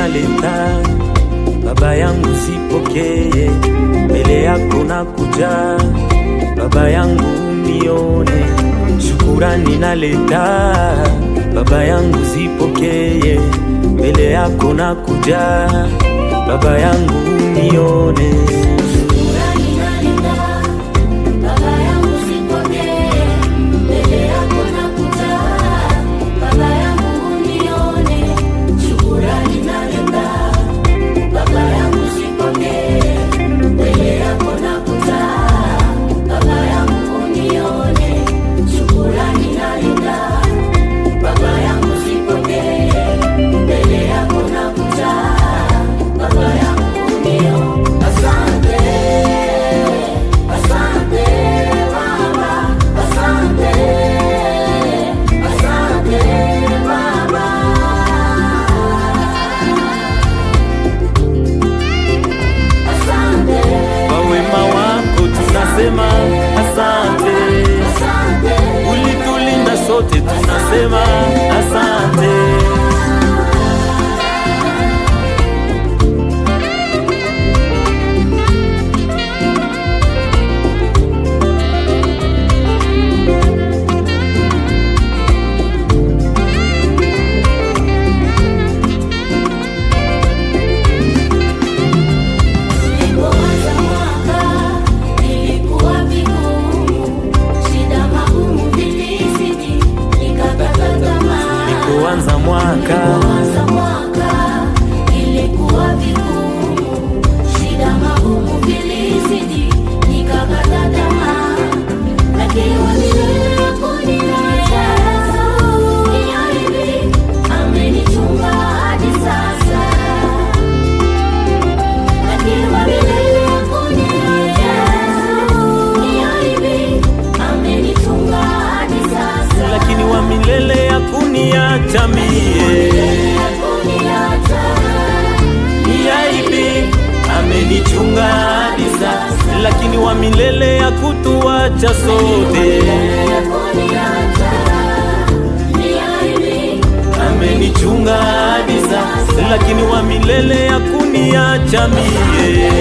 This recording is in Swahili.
ninaleta, Baba yangu zipokee, mbele yako nakuja, Baba yangu unione. Shukurani naleta, Baba yangu zipokee, mbele yako nakuja, Baba yangu unione. Asante, ulitulinda sote, tunasema asante. Kuanza mwaka ilikuwa vigumu, shida magumu vilizidi, nikakata tamaa, lakini amenichunga hadi sasa. Lakini wa milele hakuniacha mie, amenichunga hadi sasa. Lakini wa milele hakutuacha sote, amenichunga hadi sasa. Lakini wa milele hakuniacha mie.